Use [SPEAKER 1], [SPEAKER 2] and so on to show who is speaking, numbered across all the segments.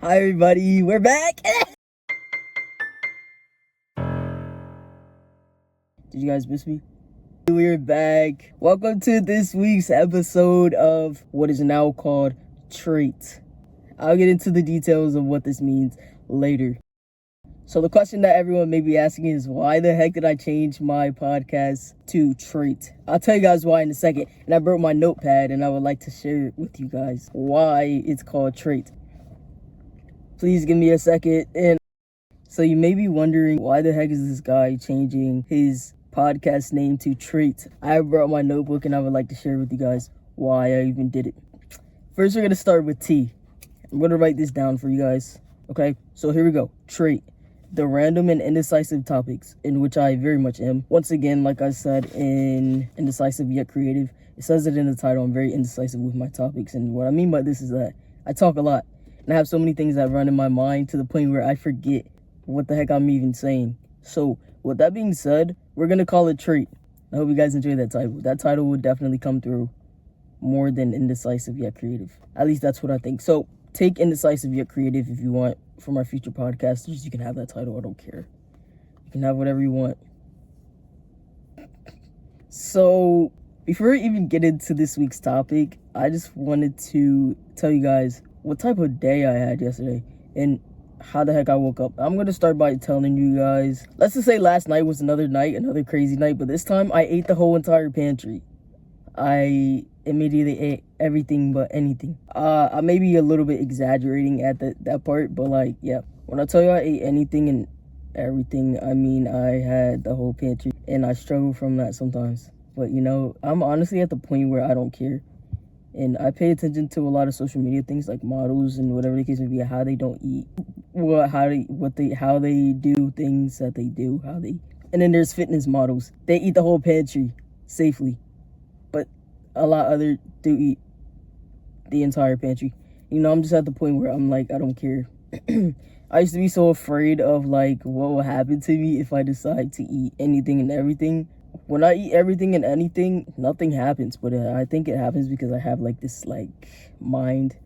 [SPEAKER 1] Hi everybody, we're back. Did you guys miss me? We're back. Welcome to this week's episode of what is now called T.R.A.I.T. I'll get into the details of what this means later. So the question that everyone may be asking is, why the heck did I change my podcast to T.R.A.I.T? I'll tell you guys why in a second. And I brought my notepad and I would like to share it with you guys why it's called T.R.A.I.T. Please give me a second. And so you may be wondering, why the heck is this guy changing his podcast name to T.R.A.I.T? I brought my notebook and I would like to share with you guys why I even did it. First, we're going to start with T. I'm going to write this down for you guys. Okay, so here we go. T.R.A.I.T. The random and indecisive topics, in which I very much am. Once again, like I said, in indecisive yet creative, it says it in the title, I'm very indecisive with my topics. And what I mean by this is that I talk a lot. And I have so many things that run in my mind to the point where I forget what the heck I'm even saying. So, with that being said, we're going to call it T.R.A.I.T. I hope you guys enjoy that title. That title would definitely come through more than indecisive yet creative. At least that's what I think. So, take indecisive yet creative if you want. For my future podcasters, you can have that title. I don't care. You can have whatever you want. So, before we even get into this week's topic, I just wanted to tell you guys what type of day I had yesterday and how the heck I woke up. I'm going to start by telling you guys, let's just say last night was another night, another crazy night, but this time I ate the whole entire pantry. I immediately ate everything but anything. I may be a little bit exaggerating at that part, but like, yeah. When I tell you I ate anything and everything, I mean I had the whole pantry, and I struggle from that sometimes. But you know, I'm honestly at the point where I don't care. And I pay attention to a lot of social media things like models and whatever the case may be, how they don't eat, how they do things that they do, and then there's fitness models. They eat the whole pantry safely, but a lot other do eat the entire pantry. You know, I'm just at the point where I'm like, I don't care. I used to be so afraid of like what will happen to me if I decide to eat anything and everything. When I eat everything and anything, nothing happens, but I think it happens because I have like this like mind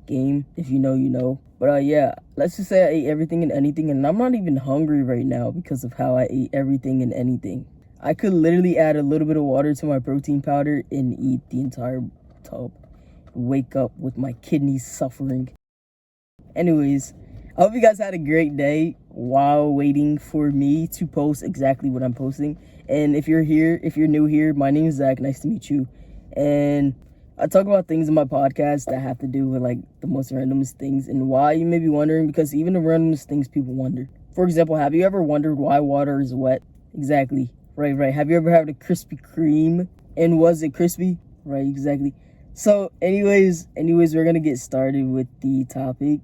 [SPEAKER 1] game. If you know, you know. But yeah, let's just say I ate everything and anything, and I'm not even hungry right now because of how I ate everything and anything. I could literally add a little bit of water to my protein powder and eat the entire tub. Wake up with my kidneys suffering. Anyways, I hope you guys had a great day while waiting for me to post exactly what I'm posting. And if you're new here, my name is Zach. Nice to meet you. And I talk about things in my podcast that have to do with like the most randomest things. And why, you may be wondering, because even the randomest things people wonder. For example, have you ever wondered why water is wet? Exactly. Right. Have you ever had a Krispy Kreme? And was it crispy? Right, exactly. So anyways, we're going to get started with the topic.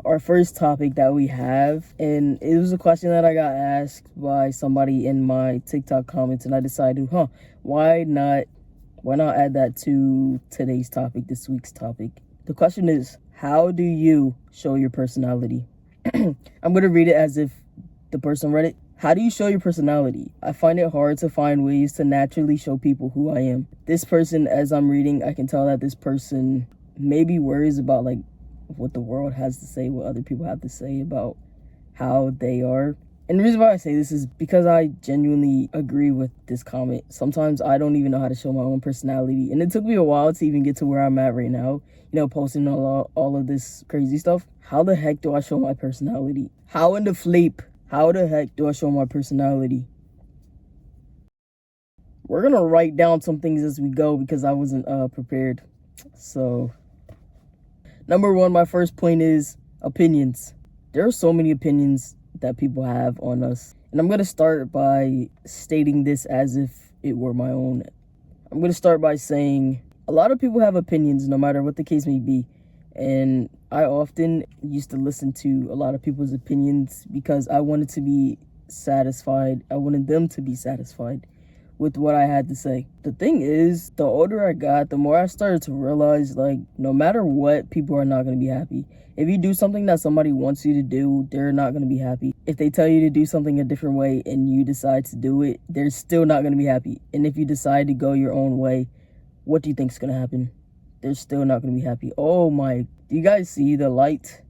[SPEAKER 1] Our first topic that we have, and it was a question that I got asked by somebody in my TikTok comments, and I decided, why not add that to today's topic, this week's topic. The question is, how do you show your personality? I'm going to read it as if the person read it. How do you show your personality? I find it hard to find ways to naturally show people who I am. This person, as I'm reading, I can tell that this person maybe worries about like what the world has to say, what other people have to say about how they are. And the reason why I say this is because I genuinely agree with this comment. Sometimes I don't even know how to show my own personality. And it took me a while to even get to where I'm at right now, you know, posting all of this crazy stuff. How the heck do I show my personality? How the heck do I show my personality? We're going to write down some things as we go because I wasn't prepared. So, number one, my first point is opinions. There are so many opinions that people have on us. And I'm going to start by stating this as if it were my own. I'm going to start by saying a lot of people have opinions no matter what the case may be. And I often used to listen to a lot of people's opinions because I wanted to be satisfied. I wanted them to be satisfied with what I had to say. The thing is, the older I got, the more I started to realize, like, no matter what, people are not going to be happy. If you do something that somebody wants you to do, they're not going to be happy. If they tell you to do something a different way and you decide to do it, they're still not going to be happy. And if you decide to go your own way, what do you think is going to happen? They're still not going to be happy. Oh my, do you guys see the light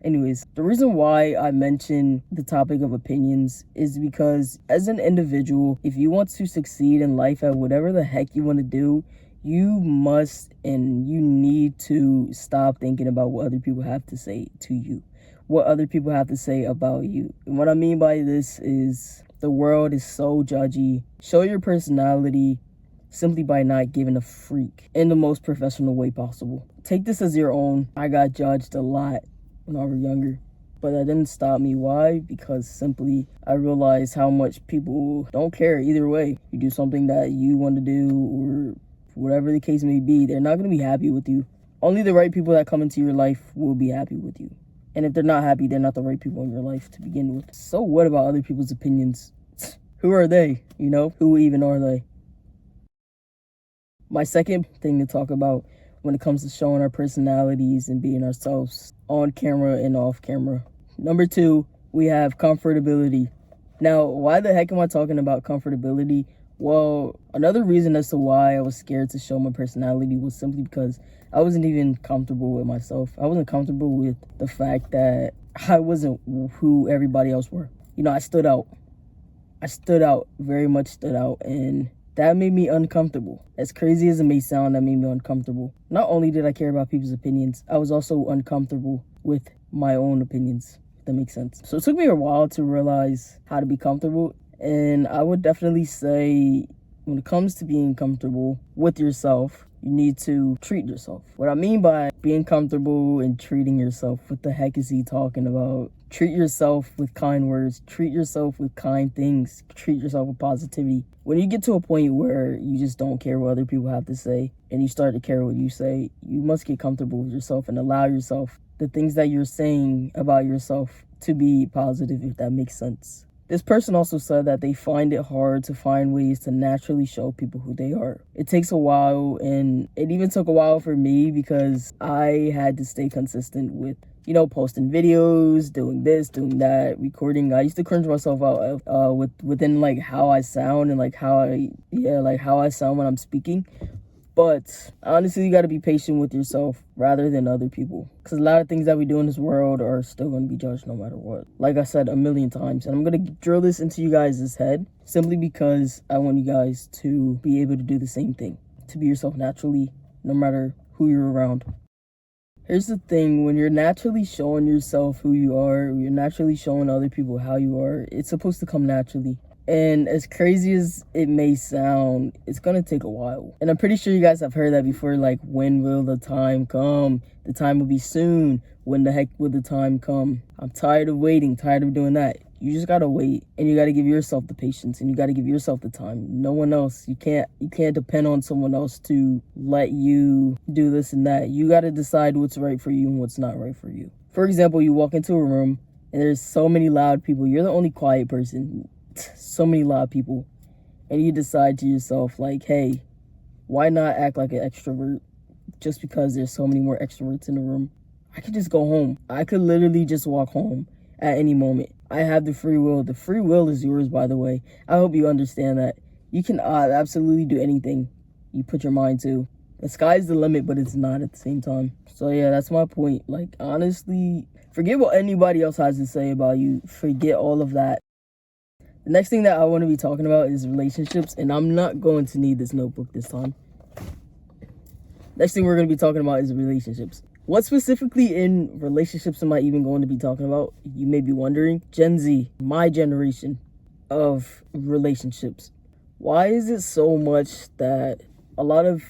[SPEAKER 1] Anyways, the reason why I mention the topic of opinions is because as an individual, if you want to succeed in life at whatever the heck you want to do, you must and you need to stop thinking about what other people have to say to you, what other people have to say about you. And what I mean by this is the world is so judgy. Show your personality simply by not giving a freak in the most professional way possible. Take this as your own. I got judged a lot when I was younger, but that didn't stop me. Why? Because simply I realized how much people don't care either way. You do something that you want to do or whatever the case may be, they're not going to be happy with you. Only the right people that come into your life will be happy with you. And if they're not happy, they're not the right people in your life to begin with. So what about other people's opinions? Who are they? Who even are they? My second thing to talk about when it comes to showing our personalities and being ourselves on camera and off camera. Number 2, we have comfortability. Now, why the heck am I talking about comfortability? Well, another reason as to why I was scared to show my personality was simply because I wasn't even comfortable with myself. I wasn't comfortable with the fact that I wasn't who everybody else were. I stood out. Very much stood out, and that made me uncomfortable. As crazy as it may sound, that made me uncomfortable. Not only did I care about people's opinions, I was also uncomfortable with my own opinions, if that makes sense. So it took me a while to realize how to be comfortable. And I would definitely say when it comes to being comfortable with yourself, you need to treat yourself. What I mean by being comfortable and treating yourself, what the heck is he talking about? Treat yourself with kind words. Treat yourself with kind things. Treat yourself with positivity. When you get to a point where you just don't care what other people have to say and you start to care what you say, you must get comfortable with yourself and allow yourself the things that you're saying about yourself to be positive, if that makes sense. This person also said that they find it hard to find ways to naturally show people who they are. It takes a while, and it even took a while for me because I had to stay consistent with, posting videos, doing this, doing that, recording. I used to cringe myself out within like how I sound and like how I sound when I'm speaking. But honestly, you got to be patient with yourself rather than other people. Because a lot of things that we do in this world are still going to be judged no matter what. Like I said a million times. And I'm going to drill this into you guys' head simply because I want you guys to be able to do the same thing. To be yourself naturally, no matter who you're around. Here's the thing. When you're naturally showing yourself who you are, you're naturally showing other people how you are, it's supposed to come naturally. And as crazy as it may sound, it's going to take a while. And I'm pretty sure you guys have heard that before, like, when will the time come? The time will be soon. When the heck will the time come? I'm tired of waiting, tired of doing that. You just got to wait, and you got to give yourself the patience, and you got to give yourself the time. No one else. You can't depend on someone else to let you do this and that. You got to decide what's right for you and what's not right for you. For example, you walk into a room, and there's so many loud people. You're the only quiet person. So many loud people, and you decide to yourself like, hey, why not act like an extrovert just because there's so many more extroverts in the room? I could just go home. I could literally just walk home at any moment. I have the free will. The free will is yours, by the way. I hope you understand that. You can absolutely do anything you put your mind to. The sky's the limit, but it's not at the same time. So yeah, that's my point. Like, honestly, forget what anybody else has to say about you. Forget all of that. The next thing that I want to be talking about is relationships, and I'm not going to need this notebook this time. Next thing we're going to be talking about is relationships. What specifically in relationships am I even going to be talking about? You may be wondering. Gen Z, my generation of relationships. Why is it so much that a lot of,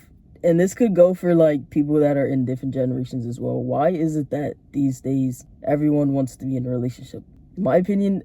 [SPEAKER 1] and this could go for like people that are in different generations as well. Why is it that these days everyone wants to be in a relationship? In my opinion,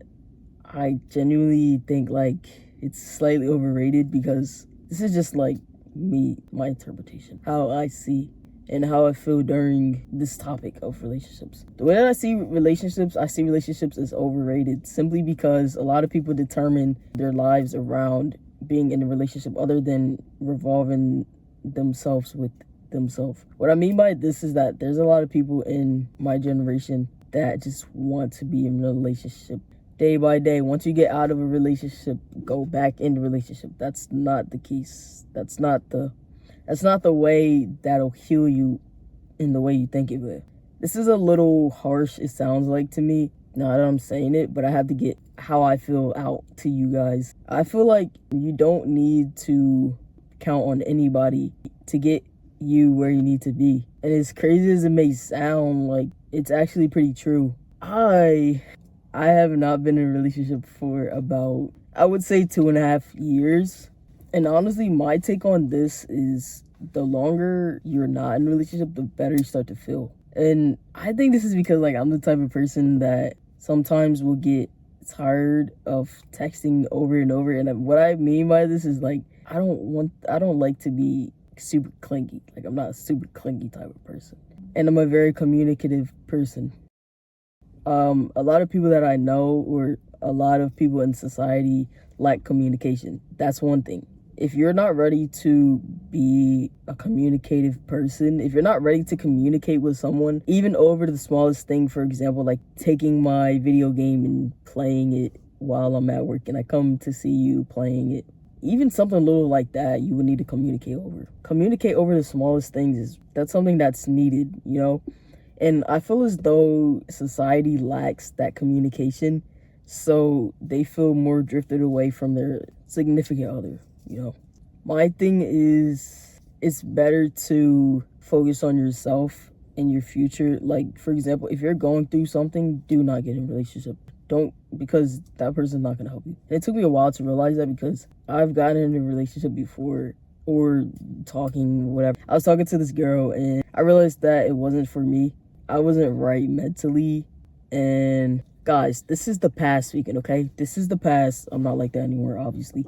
[SPEAKER 1] I genuinely think like it's slightly overrated because this is just like me, my interpretation, how I see and how I feel during this topic of relationships. The way that I see relationships as overrated simply because a lot of people determine their lives around being in a relationship other than revolving themselves with themselves. What I mean by this is that there's a lot of people in my generation that just want to be in a relationship day by day. Once you get out of a relationship, go back in the relationship. That's not the case. That's not the way that'll heal you in the way you think it will. This is a little harsh, it sounds like to me, now that I'm saying it, but I have to get how I feel out to you guys. I feel like you don't need to count on anybody to get you where you need to be. And as crazy as it may sound, like, it's actually pretty true. I have not been in a relationship for about, I would say, 2.5 years. And honestly, my take on this is the longer you're not in a relationship, the better you start to feel. And I think this is because, like, I'm the type of person that sometimes will get tired of texting over and over. And what I mean by this is, like, I don't like to be super clingy. Like, I'm not a super clingy type of person. And I'm a very communicative person. A lot of people that I know, or a lot of people in society, lack communication. That's one thing. If you're not ready to be a communicative person, if you're not ready to communicate with someone, even over the smallest thing, for example, like taking my video game and playing it while I'm at work and I come to see you playing it, even something little like that, you would need to communicate over. Communicate over the smallest things, that's something that's needed, you know? And I feel as though society lacks that communication, so they feel more drifted away from their significant other, you know. My thing is, it's better to focus on yourself and your future. Like, for example, if you're going through something, do not get in a relationship. Don't, because that person's not gonna help you. And it took me a while to realize that, because I've gotten in a relationship before, or talking, whatever. I was talking to this girl and I realized that it wasn't for me. I wasn't right mentally. And guys, this is the past speaking, okay? This is the past. I'm not like that anymore, obviously.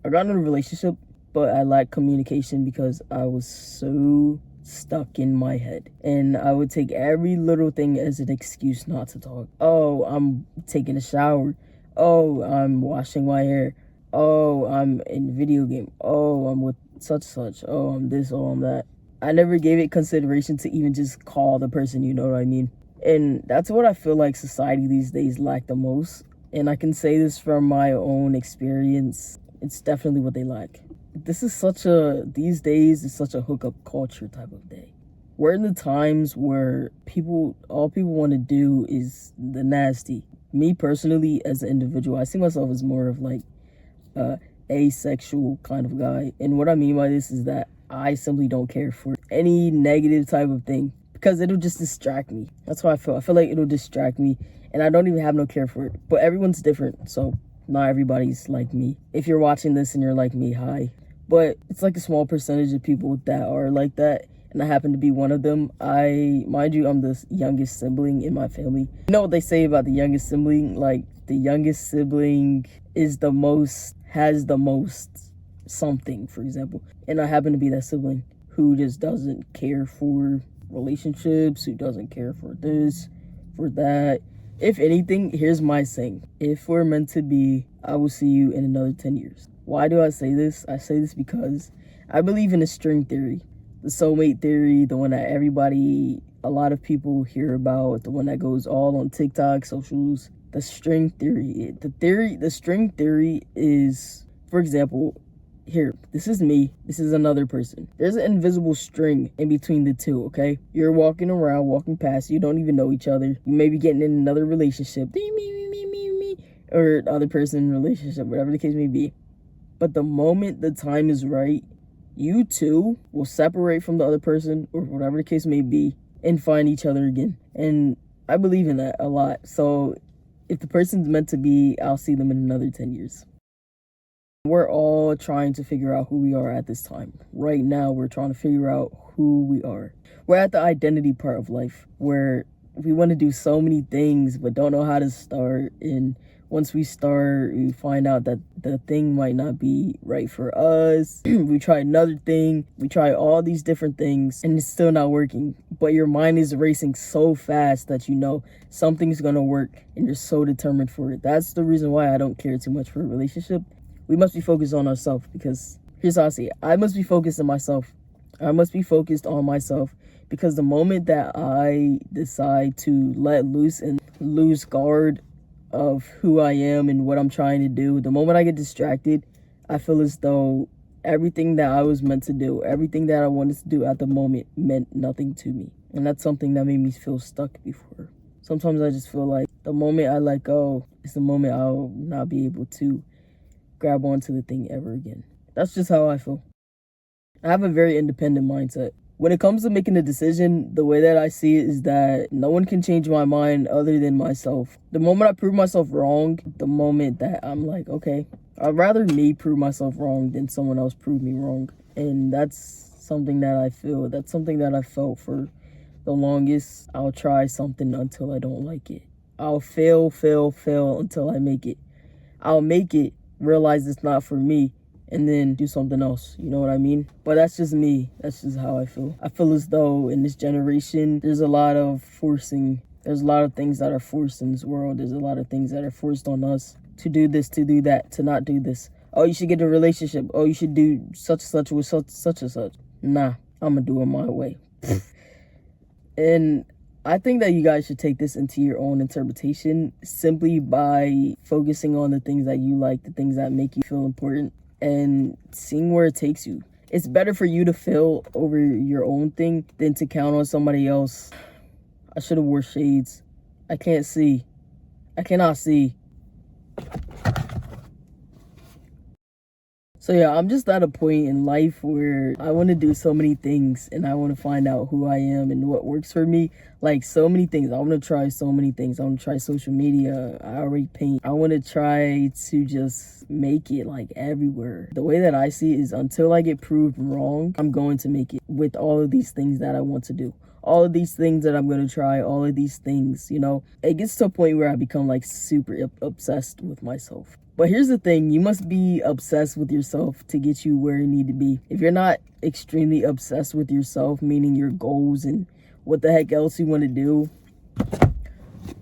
[SPEAKER 1] I got in a relationship, but I lacked communication because I was so stuck in my head. And I would take every little thing as an excuse not to talk. Oh, I'm taking a shower. Oh, I'm washing my hair. Oh, I'm in video game. Oh, I'm with such. Oh, I'm this. Oh, I'm that. I never gave it consideration to even just call the person, you know what I mean? And that's what I feel like society these days lack the most. And I can say this from my own experience. It's definitely what they lack. These days, it's such a hookup culture type of day. We're in the times where all people want to do is the nasty. Me personally, as an individual, I see myself as more of like asexual kind of guy. And what I mean by this is that I simply don't care for any negative type of thing, because it'll just distract me. That's how I feel. I feel like it'll distract me and I don't even have no care for it. But everyone's different, so not everybody's like me. If you're watching this and you're like me, hi. But it's like a small percentage of people that are like that, and I happen to be one of them. Mind you, I'm the youngest sibling in my family. You know what they say about the youngest sibling? Like, the youngest sibling has the most something, for example. And I happen to be that sibling who just doesn't care for relationships, who doesn't care for this, for that. If anything, here's my saying. If we're meant to be, I will see you in another 10 years. Why do I say this? I say this because I believe in the string theory. The soulmate theory, the one that a lot of people hear about, the one that goes all on TikTok, socials. The string theory. The string theory is, for example, here, this is me, this is another person. There's an invisible string in between the two, okay? You're walking around, walking past, you don't even know each other. You may be getting in another relationship, or other person in a relationship, whatever the case may be. But the moment the time is right, you two will separate from the other person, or whatever the case may be, and find each other again. And I believe in that a lot. So if the person's meant to be, I'll see them in another 10 years. We're all trying to figure out who we are at this time. Right now, we're trying to figure out who we are. We're at the identity part of life where we want to do so many things but don't know how to start. And once we start, we find out that the thing might not be right for us. We try another thing. We try all these different things and it's still not working. But your mind is racing so fast that you know something's going to work and you're so determined for it. That's the reason why I don't care too much for a relationship. We must be focused on ourselves, because here's how I see it. I must be focused on myself. I must be focused on myself, because the moment that I decide to let loose and lose guard of who I am and what I'm trying to do, the moment I get distracted, I feel as though everything that I was meant to do, everything that I wanted to do at the moment meant nothing to me. And that's something that made me feel stuck before. Sometimes I just feel like the moment I let go is the moment I'll not be able to grab onto the thing ever again. That's just how I feel. I have a very independent mindset. When it comes to making a decision, the way that I see it is that no one can change my mind other than myself. The moment I prove myself wrong, the moment that I'm like, okay, I'd rather me prove myself wrong than someone else prove me wrong. And that's something that I feel. That's something that I felt for the longest. I'll try something until I don't like it. I'll fail until I make it. I'll make it, realize it's not for me, and then do something else. You know what I mean? But that's just me. That's just how I feel. I feel as though in this generation, there's a lot of forcing. There's a lot of things that are forced in this world. There's a lot of things that are forced on us to do this, to do that, to not do this. Oh, you should get in a relationship. Oh, you should do such and such with such and such. Nah, I'm going to do it my way. And I think that you guys should take this into your own interpretation simply by focusing on the things that you like, the things that make you feel important, and seeing where it takes you. It's better for you to fail over your own thing than to count on somebody else. I should have wore shades. I can't see. I cannot see. So yeah, I'm just at a point in life where I want to do so many things and I want to find out who I am and what works for me. Like so many things. I want to try so many things. I want to try social media. I already paint. I want to try to just make it like everywhere. The way that I see it is until I get proved wrong, I'm going to make it with all of these things that I want to do. All of these things that I'm going to try, all of these things, you know, it gets to a point where I become like super obsessed with myself. But here's the thing, you must be obsessed with yourself to get you where you need to be. If you're not extremely obsessed with yourself, meaning your goals and what the heck else you want to do,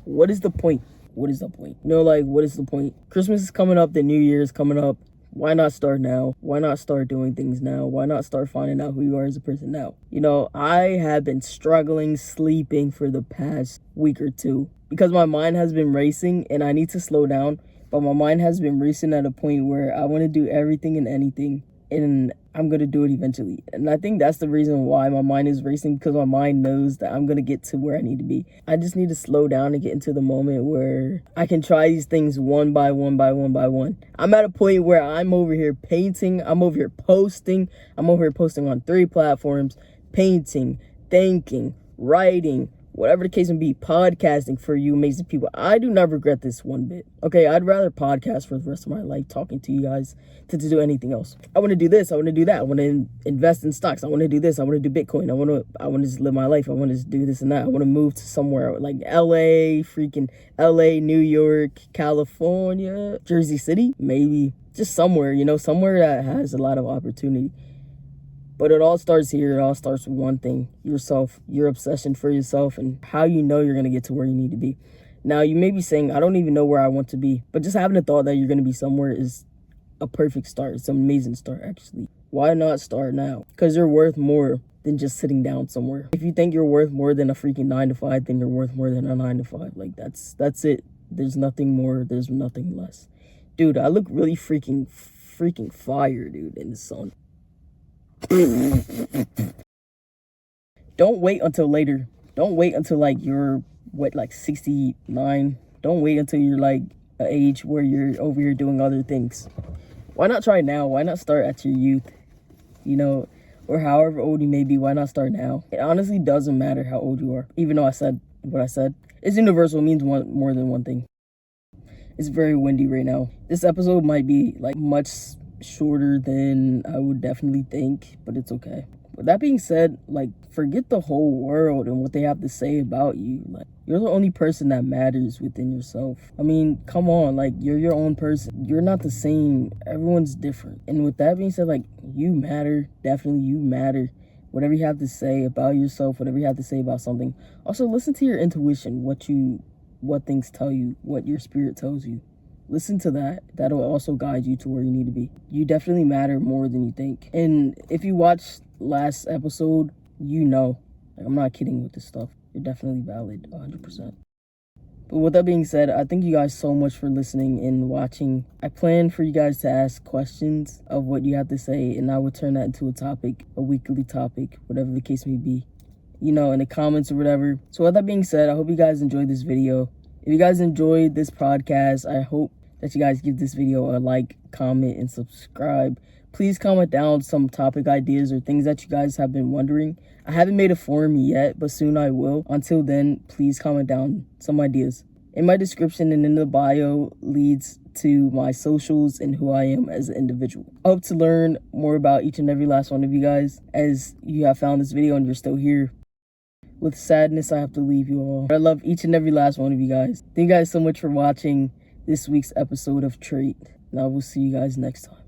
[SPEAKER 1] what is the point? What is the point? You know, like, what is the point? Christmas is coming up, the New Year is coming up. Why not start now? Why not start doing things now? Why not start finding out who you are as a person now? You know, I have been struggling sleeping for the past week or two because my mind has been racing and I need to slow down. But my mind has been racing at a point where I want to do everything and anything, and I'm going to do it eventually. And I think that's the reason why my mind is racing, because my mind knows that I'm going to get to where I need to be. I just need to slow down and get into the moment where I can try these things one by one. I'm at a point where I'm over here painting. I'm over here posting. I'm over here posting on 3 platforms, painting, thinking, writing, whatever the case may be, podcasting for you amazing people. I do not regret this one bit. Okay, I'd rather podcast for the rest of my life talking to you guys than to do anything else. I want to do this. I want to do that. I want to invest in stocks. I want to do this. I want to do Bitcoin. I want to just live my life. I want to just do this and that. I want to move to somewhere like LA, New York, California, Jersey City, maybe. Just somewhere, you know, somewhere that has a lot of opportunity. But it all starts here. It all starts with one thing: yourself, your obsession for yourself, and how you know you're going to get to where you need to be. Now, you may be saying, I don't even know where I want to be. But just having the thought that you're going to be somewhere is a perfect start. It's an amazing start, actually. Why not start now? Because you're worth more than just sitting down somewhere. If you think you're worth more than a freaking 9 to 5, then you're worth more than a 9 to 5. Like, that's it. There's nothing more. There's nothing less. Dude, I look really freaking fire, dude, in the sun. Don't wait until later. Don't wait until like you're 69. Don't wait until you're like an age where you're over here doing other things. Why not try now? Why not start at your youth? You know, or however old you may be, why not start now? It honestly doesn't matter how old you are. Even though I said what I said, it's universal. It means more than one thing. It's very windy right now. This episode might be like much shorter than I would definitely think, but it's okay. With that being said, like, forget the whole world and what they have to say about you. Like, you're the only person that matters within yourself. I mean, come on, like, you're your own person. You're not the same. Everyone's different. And with that being said, like, you matter. Definitely, you matter. Whatever you have to say about yourself, whatever you have to say about something. Also, listen to your intuition, what things tell you, what your spirit tells you. Listen to that. That'll also guide you to where you need to be. You definitely matter more than you think. And if you watched last episode, you know. Like, I'm not kidding with this stuff. You're definitely valid, 100%. But with that being said, I thank you guys so much for listening and watching. I plan for you guys to ask questions of what you have to say, and I will turn that into a topic, a weekly topic, whatever the case may be. in the comments or whatever. So with that being said, I hope you guys enjoyed this video. If you guys enjoyed this podcast, I hope that you guys give this video a like, comment, and subscribe. Please comment down some topic ideas or things that you guys have been wondering. I haven't made a forum yet, but soon I will. Until then, please comment down some ideas. In my description and in the bio leads to my socials and who I am as an individual. I hope to learn more about each and every last one of you guys as you have found this video and you're still here. With sadness, I have to leave you all. I love each and every last one of you guys. Thank you guys so much for watching this week's episode of T.R.A.I.T. And I will see you guys next time.